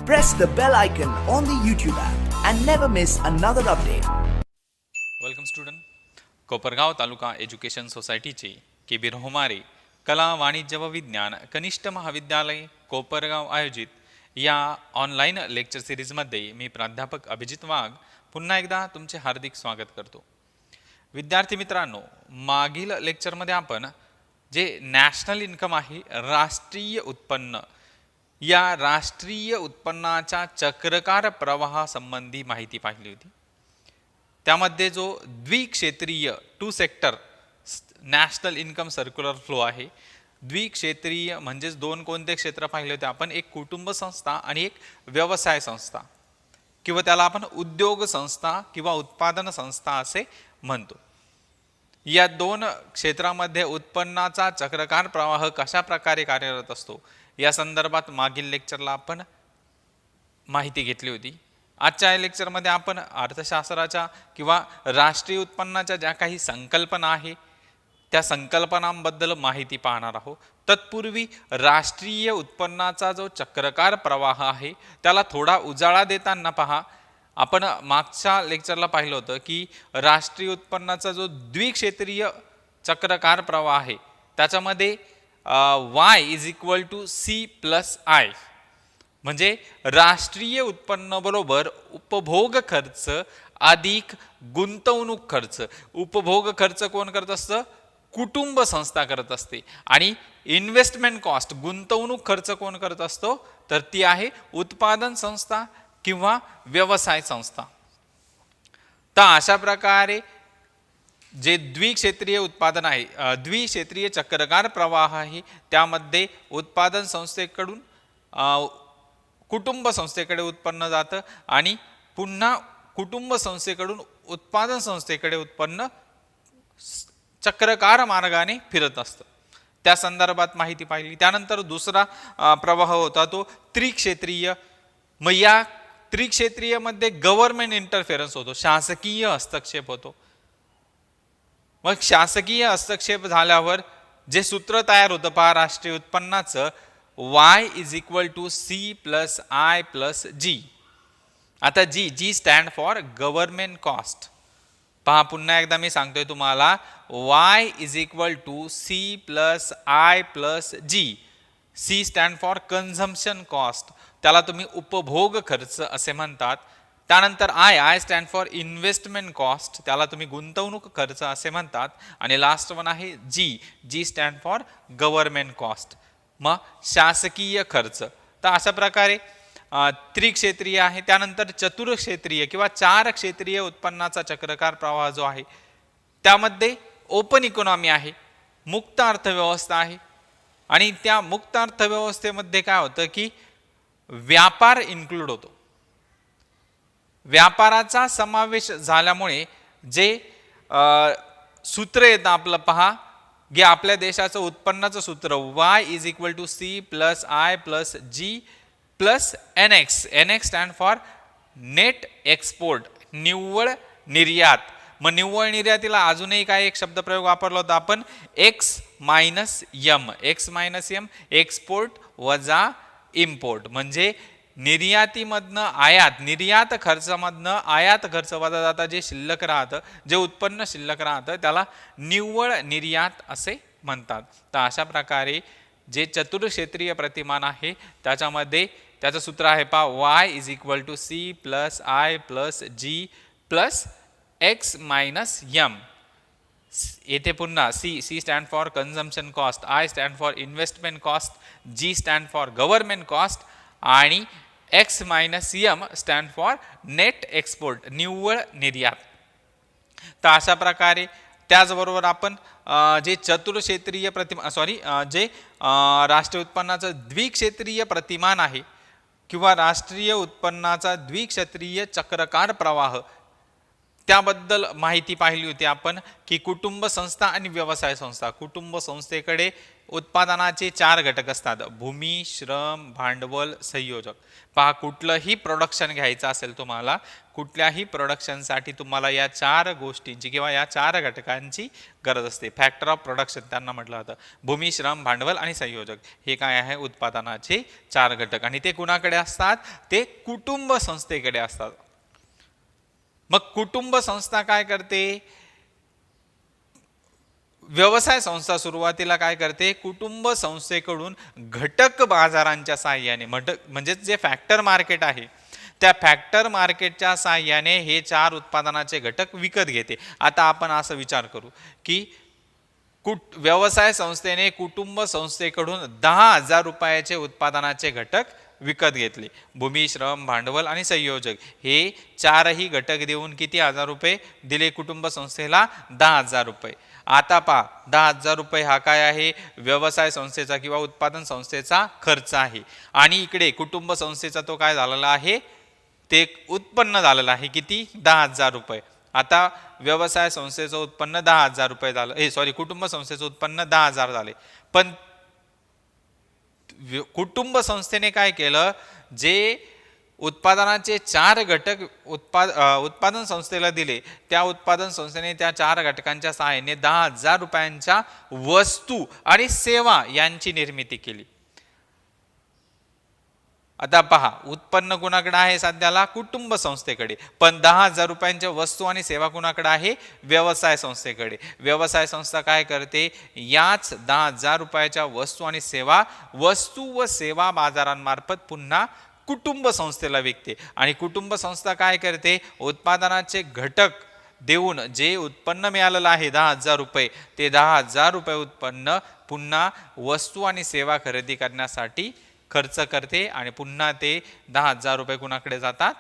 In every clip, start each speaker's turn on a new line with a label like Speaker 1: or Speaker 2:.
Speaker 1: Press the bell icon on the YouTube app and never miss another update.
Speaker 2: Welcome student. Kopargaon taluka education सोसायटीचे K बी रोहमारे कला वाणिज्य व विज्ञान कनिष्ठ महाविद्यालय कोपरगाव आयोजित या ऑनलाईन लेक्चर सिरीजमध्ये मी प्राध्यापक अभिजित वाघ पुन्हा एकदा तुमचे हार्दिक स्वागत करतो. विद्यार्थी मित्रांनो, मागील लेक्चरमध्ये आपण जे नॅशनल इन्कम आहे, राष्ट्रीय उत्पन्न, या राष्ट्रीय उत्पन्नाच्या चक्रकार प्रवाहासंबंधी माहिती पाहिली होती. त्यामध्ये जो द्विक्षेत्रीय two sector national income circular flow आहे, द्विक्षेत्रीय म्हणजेच दोन कोणते क्षेत्र पाहिले होते आपण, एक कुटुंब संस्था आणि एक व्यवसाय संस्था किंवा त्याला आपण उद्योग संस्था किंवा उत्पादन संस्था असे म्हणतो. या दोन क्षेत्रामध्ये उत्पन्नाचा चक्रकार प्रवाह कशा प्रकारे कार्यरत असतो या संदर्भात मागील लेक्चरला आपण माहिती घेतली होती. आजच्या या लेक्चरमध्ये आपण अर्थशास्त्राच्या किंवा राष्ट्रीय उत्पन्नाच्या ज्या काही संकल्पना आहे त्या संकल्पनांबद्दल माहिती पाहणार आहोत. तत्पूर्वी राष्ट्रीय उत्पन्नाचा जो चक्रकार प्रवाह आहे त्याला थोडा उजाळा देताना पहा, आपण मागच्या लेक्चरला पाहिलं होतं की राष्ट्रीय उत्पन्नाचा जो द्विक्षेत्रीय चक्रकार प्रवाह आहे त्याच्यामध्ये y is equal to C plus I, म्हणजे राष्ट्रीय उत्पन्न बरोबर उपभोग खर्च अधिक गुंतवणूक खर्च. उपभोग खर्च कोण करत असतं? कुटुंब संस्था करत असते. आणि इन्व्हेस्टमेंट कॉस्ट, गुंतवणूक खर्च कोण करत असतो? तर ती आहे उत्पादन संस्था किंवा व्यवसाय संस्था. तर अशा प्रकारे जे द्विक्षेत्रीय उत्पादन आहे, द्विक्षेत्रीय चक्रकार प्रवाह आहे, त्यामध्ये उत्पादन संस्थेकडून कुटुंब संस्थेकडे उत्पन्न जातं आणि पुन्हा कुटुंब संस्थेकडून उत्पादन संस्थेकडे उत्पन्न चक्रकार मार्गाने फिरत असतं. त्या संदर्भात माहिती पाहिली. त्यानंतर दुसरा प्रवाह होता तो त्रिक्षेत्रीय. मग या त्रिक्षेत्रीय मध्ये गव्हर्नमेंट इंटरफेरन्स होतो, शासकीय हस्तक्षेप होतो. मग शासकीय हस्तक्षेप झाल्यावर जे सूत्र तयार होतं पहा राष्ट्रीय उत्पन्नाचं, y is equal to C plus I plus G. आता G stand for government cost. पहा पुन्हा एकदा मी सांगतोय तुम्हाला, y is equal to C plus I plus G. C stand for consumption cost, त्याला तुम्ही उपभोग खर्च असे म्हणतात. त्यानंतर I stand for investment cost, त्याला तुम्ही गुंतवणूक खर्च असे म्हणतात. आणि लास्ट वन आहे जी स्टँड फॉर गव्हर्नमेंट कॉस्ट, मग शासकीय खर्च. तर अशा प्रकारे त्रिक्षेत्रीय आहे. त्यानंतर चतुर्क्षेत्रीय किंवा चार क्षेत्रीय उत्पन्नाचा चक्रकार प्रवाह जो आहे त्यामध्ये ओपन इकॉनॉमी आहे, मुक्त अर्थव्यवस्था आहे. आणि त्या मुक्त अर्थव्यवस्थेमध्ये काय होतं की व्यापार इन्क्लूड होतो. व्यापाराचा समावेश झाल्यामुळे जे सूत्र येतं आपलं पहा, जे आपल्या देशाचं उत्पन्नाचं सूत्र y is equal to C plus I plus G plus NX. NX stand for net export, निव्वळ निर्यात. मग निव्वळ निर्यातीला अजूनही काय एक शब्दप्रयोग वापरला होता आपण, X minus M. X minus M, export वजा इम्पोर्ट. म्हणजे निर्यातीमधनं आयात, निर्यात खर्चामधनं आयात खर्च वजा जाता जे शिल्लक राहतं, जे उत्पन्न शिल्लक राहतं त्याला निव्वळ निर्यात असे म्हणतात. तर अशा प्रकारे जे चतुर्क्षेत्रीय प्रतिमान आहे त्याच्यामध्ये त्याचं सूत्र आहे पहा, y is equal to C plus I plus G plus X minus M. येथे पुन्हा C stand for consumption cost, I stand for investment cost, G stand for government cost आणि X minus M stand for net export, निव्वळ निर्यात. तर अशा प्रकारे त्याचबरोबर आपण जे चतुर्क्षेत्रीय जे राष्ट्रीय उत्पन्नाचं द्विक्षेत्रीय प्रतिमान आहे किंवा राष्ट्रीय उत्पन्नाचा द्विक्षेत्रीय चक्रकार प्रवाह त्याबद्दल माहिती पाहिली होती आपण की कुटुंब संस्था आणि व्यवसाय संस्था. कुटुंब संस्थेकडे उत्पादनाचे 4 घटक असतात: भूमी, श्रम, भांडवल, संयोजक. पहा, कुठलंही प्रोडक्शन घ्यायचं असेल तुम्हाला, कुठल्याही प्रोडक्शनसाठी तुम्हाला या 4 गोष्टींची किंवा या 4 घटकांची गरज असते. फॅक्टर ऑफ प्रोडक्शन त्यांना म्हटलं जातं. भूमी, श्रम, भांडवल आणि संयोजक हे काय आहे? उत्पादनाचे 4 घटक. आणि ते कुणाकडे असतात? ते कुटुंब संस्थेकडे असतात. मग कुटुंब संस्था काय करते? व्यवसाय संस्था सुरुवातीला काय करते? कुटुंब संस्थेकडून घटक बाजारांच्या साहाय्याने, म्हणजे जे फॅक्टर मार्केट आहे त्या फॅक्टर मार्केटच्या साहाय्याने हे 4 उत्पादनाचे घटक विकत घेते. आता आपण असं विचार करू की व्यवसाय संस्थेने कुटुंब संस्थेकडून 10,000 रुपयाचे उत्पादनाचे घटक विकत घेतले. भूमी, श्रम, भांडवल आणि संयोजक हे 4ही घटक देऊन किती हजार रुपये दिले कुटुंब संस्थेला? 10,000 रुपये. आता पहा, 10,000 रुपये हा काय आहे? व्यवसाय संस्थेचा किंवा उत्पादन संस्थेचा खर्च आहे. आणि इकडे कुटुंब संस्थेचा तो काय झालेला आहे? ते उत्पन्न झालेलं आहे. किती? 10,000 रुपये. आता व्यवसाय संस्थेचं उत्पन्न 10,000 रुपये झालं, कुटुंब संस्थेचं उत्पन्न 10,000 झाले. पण कुटुंब संस्थेने काय केलं? जे उत्पादनाचे 4 घटक उत्पादन संस्थेला दिले, त्या उत्पादन संस्थेने त्या 4 घटकांच्या सहाय्याने 10,000 रुपयांच्या वस्तू आणि सेवा यांची निर्मिती केली. आता पहा, उत्पन्न कुणाकडे आहे सध्याला? कुटुंब संस्थेकडे. पण 10,000 रुपयांच्या वस्तू आणि सेवा कुणाकडे आहे? व्यवसाय संस्थेकडे. व्यवसाय संस्था काय करते? याच 10,000 रुपयाच्या वस्तू आणि सेवा वस्तू व सेवा बाजारांमार्फत पुन्हा कुटुंब संस्थेला विकते. आणि कुटुंब संस्था काय करते? उत्पादनाचे घटक देऊन जे उत्पन्न मिळालेलं आहे 10,000 रुपये, ते 10,000 रुपये उत्पन्न पुन्हा वस्तू आणि सेवा खरेदी करण्यासाठी खर्च करते आणि पुन्हा ते 10,000 रुपये कुणाकडे जातात?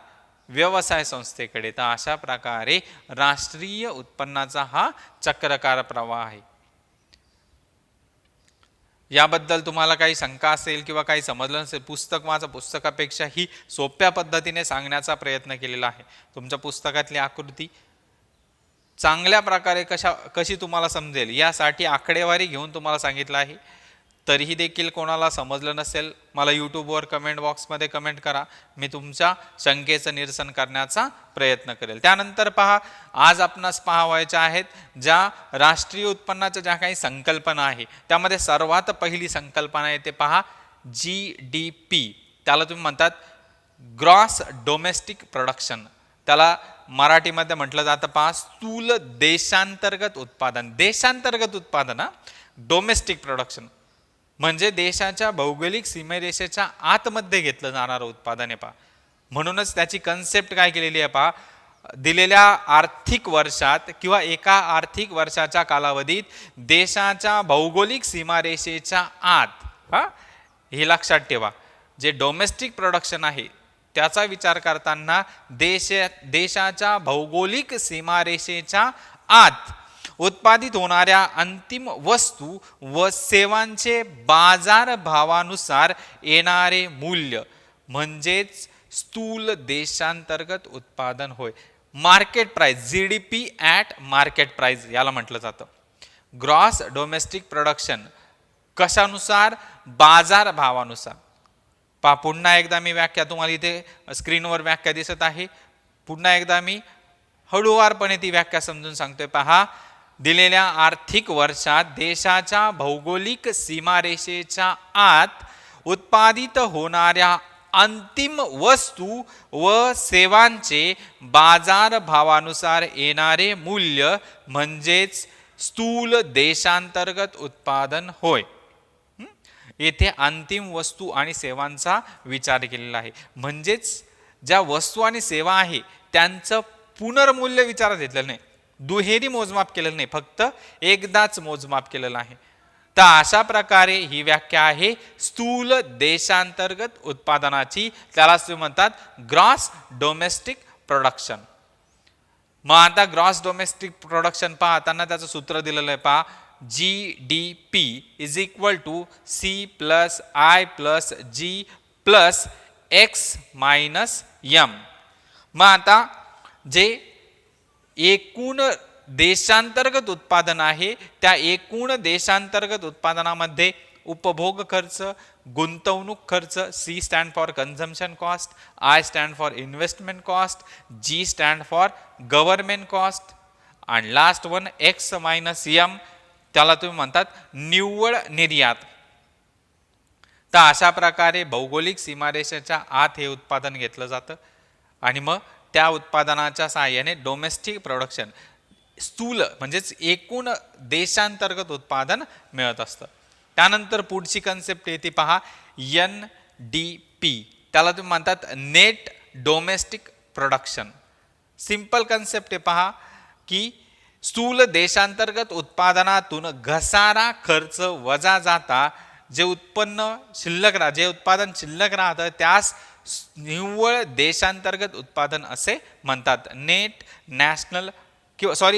Speaker 2: व्यवसाय संस्थेकडे. तर अशा प्रकारे राष्ट्रीय उत्पन्नाचा हा चक्राकार प्रवाह आहे. याबद्दल तुम्हाला काही शंका असेल किंवा काही समजलं नसेल, पुस्तक वाचा. पुस्तकापेक्षा ही सोप्या पद्धतीने सांगण्याचा प्रयत्न केलेला आहे. तुमच्या पुस्तकातली आकृती चांगल्या प्रकारे कशी तुम्हाला समजेल यासाठी आकडेवारी घेऊन तुम्हाला सांगितलं आहे. तरीही देखील कोणाला समजलं नसेल, मला यूट्यूबवर कमेंट बॉक्समध्ये कमेंट करा. मी तुमच्या शंकेचं निरसन करण्याचा प्रयत्न करेल. त्यानंतर पहा, आज आपणास पाहावायच्या आहेत ज्या राष्ट्रीय उत्पन्नाच्या ज्या काही संकल्पना आहे, त्यामध्ये सर्वात पहिली संकल्पना आहे ते पहा, GDP. त्याला तुम्ही म्हणतात ग्रॉस डोमेस्टिक प्रोडक्शन. त्याला मराठीमध्ये म्हटलं जातं पहा, स्थूल देशांतर्गत उत्पादन. देशांतर्गत उत्पादन, डोमेस्टिक प्रोडक्शन म्हणजे देशाच्या भौगोलिक सीमारेषेच्या आतमध्ये घेतलं जाणारं उत्पादन आहे पहा. म्हणूनच त्याची कन्सेप्ट काय केलेली आहे पहा, दिलेल्या आर्थिक वर्षात किंवा एका आर्थिक वर्षाच्या कालावधीत देशाच्या भौगोलिक सीमारेषेच्या आत, हे लक्षात ठेवा. जे डोमेस्टिक प्रोडक्शन आहे त्याचा विचार करताना देशाच्या भौगोलिक सीमारेषेच्या आत उत्पादित होणाऱ्या अंतिम वस्तू व सेवांचे बाजार भावानुसार येणारे मूल्य म्हणजेच स्थूल देशांतर्गत उत्पादन होय. Market price, GDP at market price याला म्हटलं जातं. ग्रॉस डोमेस्टिक प्रोडक्शन कशानुसार? बाजार भावानुसार. पहा, पुन्हा एकदा मी व्याख्या तुम्हाला इथे स्क्रीनवर व्याख्या दिसत आहे. पुन्हा एकदा मी हळूवारपणे ती व्याख्या समजून सांगतोय. पहा, दिलेल्या आर्थिक वर्षात देशाच्या भौगोलिक सीमारेषेच्या आत उत्पादित होणाऱ्या अंतिम वस्तू व सेवांचे बाजार भावानुसार येणारे मूल्य म्हणजेच स्थूल देशांतर्गत उत्पादन होय. येथे अंतिम वस्तू आणि सेवांचा विचार केलेला आहे. म्हणजेच ज्या वस्तू आणि सेवा आहे त्यांचं पुनर्मूल्य विचारात घेतलेलं नाही, दुहेरी मोजमाप केलेलं नाही, फक्त एकदाच मोजमाप केलेलं आहे. तर अशा प्रकारे ही व्याख्या आहे स्थूल देशांतर्गत उत्पादनाची. त्यालाच तुम्ही म्हणतात ग्रॉस डोमेस्टिक प्रोडक्शन. मग आता ग्रॉस डोमेस्टिक प्रोडक्शन पाहताना त्याचं सूत्र दिलेलं आहे पहा, GDP is equal to C+I+G+X-M. मग आता जे एकूण देशांतर्गत उत्पादन आहे, त्या एकूण देशांतर्गत उत्पादनामध्ये उपभोग खर्च, गुंतवणूक खर्च, C stand for consumption cost, I stand for investment cost, G stand for government cost आणि last one X minus M, त्याला तुम्ही म्हणतात निव्वळ निर्यात. तर अशा प्रकारे भौगोलिक सीमारेषेच्या आत हे उत्पादन घेतलं जातं आणि मग त्या उत्पादनाच्या सहाय्याने डोमेस्टिक प्रोडक्शन, स्थूल म्हणजेच एकूण देशांतर्गत उत्पादन मिळत असतं. त्यानंतर पुढची कन्सेप्ट येते पहा, NDP, त्याला तुम्ही म्हणतात net domestic production. Simple concept आहे पहा की स्थूल देशांतर्गत उत्पादनातून घसारा खर्च वजा जाता जे उत्पन्न शिल्लक जे उत्पादन शिल्लक राहतं त्यास निव्वळ देशांतर्गत उत्पादन असे म्हणतात.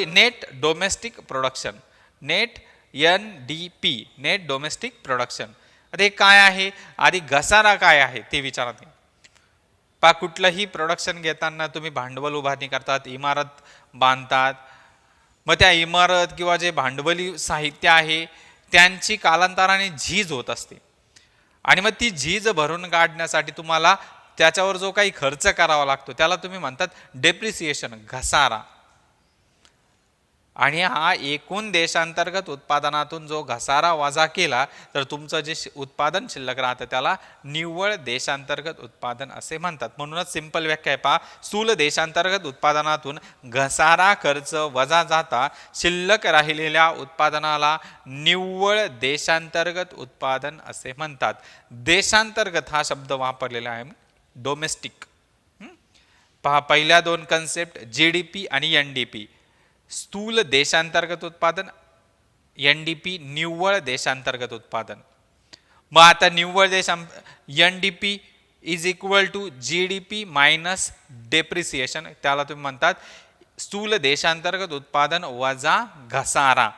Speaker 2: Net domestic production, net NDP, net domestic production. आता हे काय आहे, आधी घसारा काय आहे ते विचारत आहे. पा कुठलंही प्रोडक्शन घेताना तुम्ही भांडवल उभारणी करतात, इमारत बांधतात, मग त्या इमारत किंवा जे भांडवली साहित्य आहे त्यांची कालांतराने झीज होत असते आणि मग ती झीज भरून काढण्यासाठी तुम्हाला त्याच्यावर जो काही खर्च करावा लागतो त्याला तुम्ही म्हणतात डेप्रिसिएशन, घसारा. आणि हा एकूण देशांतर्गत उत्पादनातून जो घसारा वजा केला तर तुमचं जे उत्पादन शिल्लक राहतं त्याला निव्वळ देशांतर्गत उत्पादन असे म्हणतात. म्हणूनच सिंपल व्याख्या आहे पहा, स्थूल देशांतर्गत उत्पादनातून घसारा खर्च वजा जाता शिल्लक राहिलेल्या उत्पादनाला निव्वळ देशांतर्गत उत्पादन असे म्हणतात. देशांतर्गत हा शब्द वापरलेला आहे, डोमेस्टिक. पहा पहिल्या दोन कन्सेप्ट GDP आणि NDP, स्थूल देशांतर्गत उत्पादन, NDP निव्वळ देशांतर्गत उत्पादन. मग आता निव्वळ NDP is equal to GDP minus depreciation, त्याला तुम्ही म्हणतात स्थूल देशांतर्गत उत्पादन वजा घसारा.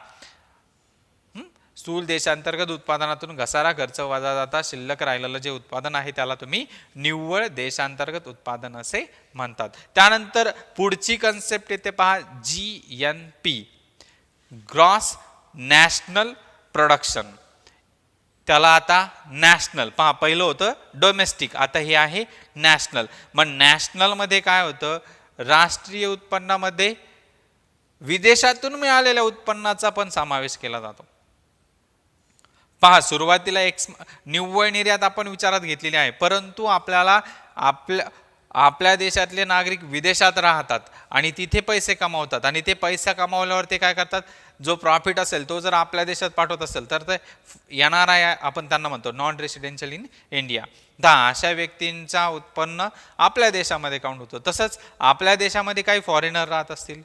Speaker 2: स्थूल देशांतर्गत उत्पादनातून घसारा खर्च वजा जाता शिल्लक राहिलेलं जे उत्पादन आहे त्याला तुम्ही निव्वळ देशांतर्गत उत्पादन असे म्हणतात. त्यानंतर पुढची कन्सेप्ट येते पहा, GNP, ग्रॉस नॅशनल प्रोडक्शन. त्याला आता नॅशनल, पहा पहिलं होतं डोमेस्टिक, आता हे आहे नॅशनल. मग नॅशनल मध्ये काय होतं, राष्ट्रीय उत्पन्नामध्ये विदेशातून मिळालेल्या उत्पन्नाचा पण समावेश केला जातो. पहा सुरुवातीला निव्वळ निर्यात आपण विचारात घेतलेली आहे, परंतु आपल्याला आपल्या देशातले नागरिक विदेशात राहतात आणि तिथे पैसे कमावतात आणि ते पैसा कमावल्यावर ते काय करतात, जो प्रॉफिट असेल तो जर आपल्या देशात पाठवत असेल तर ते NRI आपण त्यांना म्हणतो, नॉन रेसिडेन्शियल इन इंडिया. अशा व्यक्तींचा उत्पन्न आपल्या देशामध्ये काउंट होतं. तसंच आपल्या देशामध्ये काही फॉरेनर राहत असतील,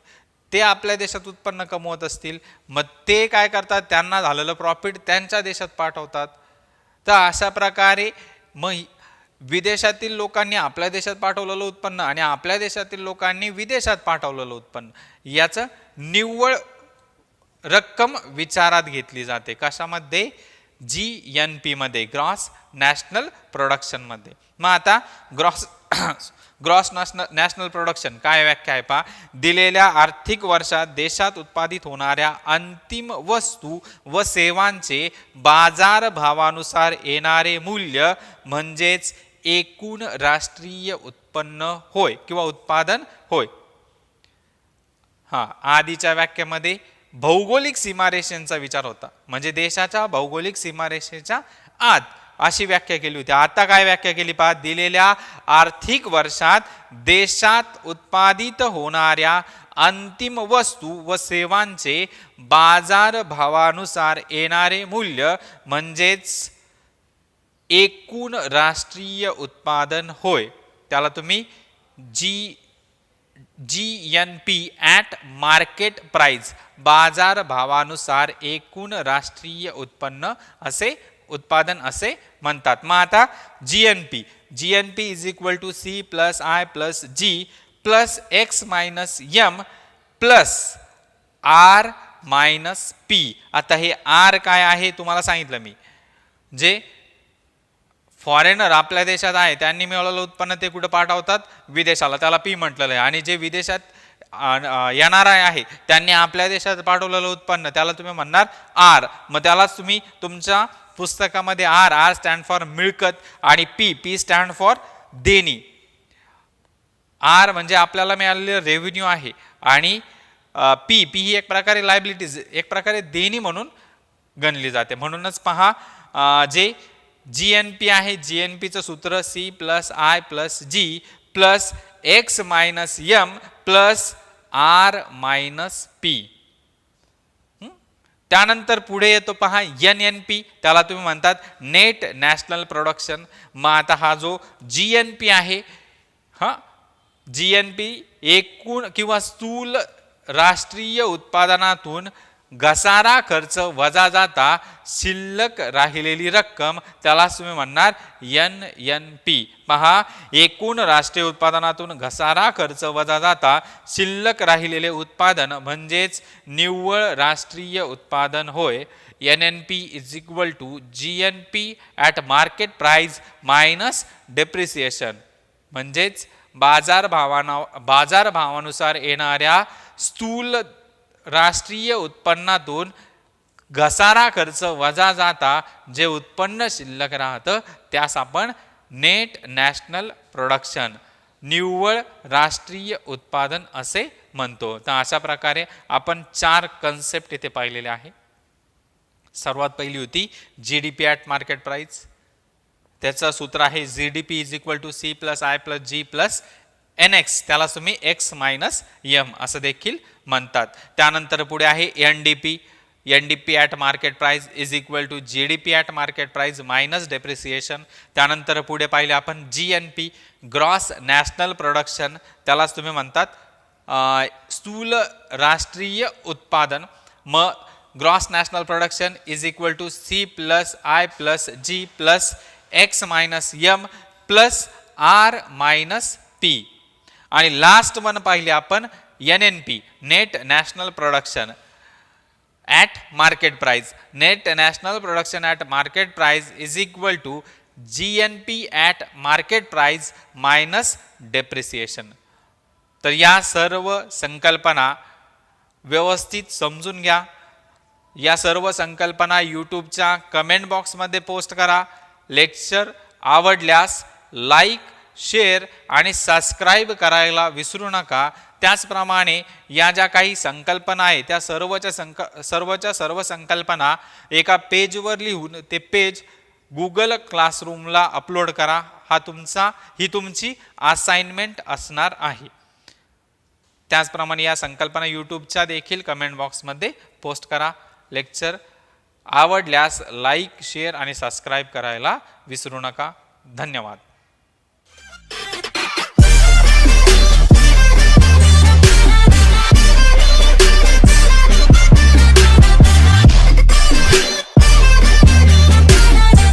Speaker 2: ते आपल्या देशात उत्पन्न कमवत असतील, मग ते काय करतात, त्यांना झालेलं प्रॉफिट त्यांच्या देशात पाठवतात. तर अशा प्रकारे मग विदेशातील लोकांनी आपल्या देशात पाठवलेलं उत्पन्न आणि आपल्या देशातील लोकांनी विदेशात पाठवलेलं उत्पन्न याचं निव्वळ रक्कम विचारात घेतली जाते. कशामध्ये, GNP मध्ये, ग्रॉस नॅशनल प्रोडक्शन मध्ये. मग आता ग्रॉस नॅशनल प्रोडक्शन काय व्याख्या आहे पहा, दिलेल्या आर्थिक वर्षात देशात उत्पादित होणाऱ्या अंतिम वस्तू व सेवांचे बाजार भावानुसार येणारे मूल्य म्हणजेच एकूण राष्ट्रीय उत्पन्न होय किंवा उत्पादन होय. आधीच्या व्याख्येमध्ये भौगोलिक सीमारेषेचा विचार होता, म्हणजे देशाच्या भौगोलिक सीमारेषेच्या आत अशी व्याख्या केली होती. आता काय व्याख्या केली पहा, दिलेल्या आर्थिक वर्षात देशात उत्पादित होणाऱ्या अंतिम वस्तू व सेवांचे बाजार भावानुसार येणारे मूल्य म्हणजेच एकूण राष्ट्रीय उत्पादन होय. त्याला तुम्ही GNP ॲट मार्केट प्राइस, बाजार भावानुसार एकूण राष्ट्रीय उत्पन्न असे उत्पादन असे म्हणतात. मग आता GNP is equal to C plus I plus G plus X minus M plus R minus P. आता हे R काय आहे तुम्हाला सांगितलं मी, जे फॉरेनर आपल्या देशात आहे त्यांनी मिळवलेलं उत्पन्न ते कुठं पाठवतात, विदेशाला, त्याला P म्हटलेलं आहे. आणि जे विदेशात येणार आहे त्यांनी आपल्या देशात पाठवलेलं उत्पन्न त्याला तुम्ही म्हणणार आर. मग त्यालाच तुम्ही तुमच्या पुस्तकामध्ये आर स्टँड फॉर मिळकत आणि पी स्टँड फॉर देणी. आर म्हणजे आपल्याला मिळालेलं रेव्हेन्यू आहे आणि पी ही एक प्रकारे लायबिलिटीज, एक प्रकारे देणी म्हणून गणली जाते. म्हणूनच पहा जे GNP आहे, GNPचं सूत्र C+I+G plus X minus M plus R-P. त्यानंतर पुढे येतो पहा NNP, त्याला तुम्ही म्हणतात नेट नॅशनल प्रोडक्शन. मग आता हा जो GNP आहे, GNP एकूण किंवा स्थूल राष्ट्रीय उत्पादनातून घसारा खर्च वजा जाता शिल्लक राहिलेली रक्कम, त्याला तुम्ही म्हणणार NNP. पहा एकूण राष्ट्रीय उत्पादनातून घसारा खर्च वजा जाता शिल्लक राहिलेले उत्पादन म्हणजेच निव्वळ राष्ट्रीय उत्पादन होय. NNP is equal to GNP at market price minus depreciation. म्हणजेच बाजारभावानुसार येणाऱ्या स्थूल राष्ट्रीय उत्पन्नातून घसारा खर्च वजा जाता जे उत्पन्न शिल्लक राहतं त्यास आपण नेट नॅशनल प्रोडक्शन, निव्वळ राष्ट्रीय उत्पादन असे म्हणतो. तर अशा प्रकारे आपण 4 कन्सेप्ट इथे पाहिलेले आहे. सर्वात पहिली होती GDP ॲट मार्केट प्राइस. त्याचं सूत्र आहे GDP is equal to C+I+G plus NX, त्याला तुम्ही X मायनस M असं देखील म्हणतात. त्यानंतर पुढे आहे NDP at market price is equal to GDP at market price minus depreciation. त्यानंतर पुढे पाहिले आपण GNP ग्रॉस नॅशनल प्रोडक्शन, त्यालाच तुम्ही म्हणतात स्थूल राष्ट्रीय उत्पादन. मग gross national production is equal to C+I+G plus X minus M plus R-P. आणि लास्ट वन पाहिले आपण NNP net national production at market price. Net national production at market price is equal to GNP at market price minus depreciation. तर या सर्व संकल्पना व्यवस्थित समजून घ्या. या सर्व संकल्पना यूट्यूबच्या कमेंट बॉक्समध्ये पोस्ट करा. लेक्चर आवडल्यास लाईक, शेअर आणि सबस्क्राईब करायला विसरू नका. त्याचप्रमाणे या ज्या काही संकल्पना आहे त्या सर्व संकल्पना एका पेजवर लिहून ते पेज गुगल क्लासरूमला अपलोड करा. ही तुमची असाइनमेंट असणार आहे. त्याचप्रमाणे या संकल्पना यूट्यूबच्या देखील कमेंट बॉक्समध्ये पोस्ट करा. लेक्चर आवडल्यास लाईक, शेअर आणि सबस्क्राईब करायला विसरू नका. धन्यवाद.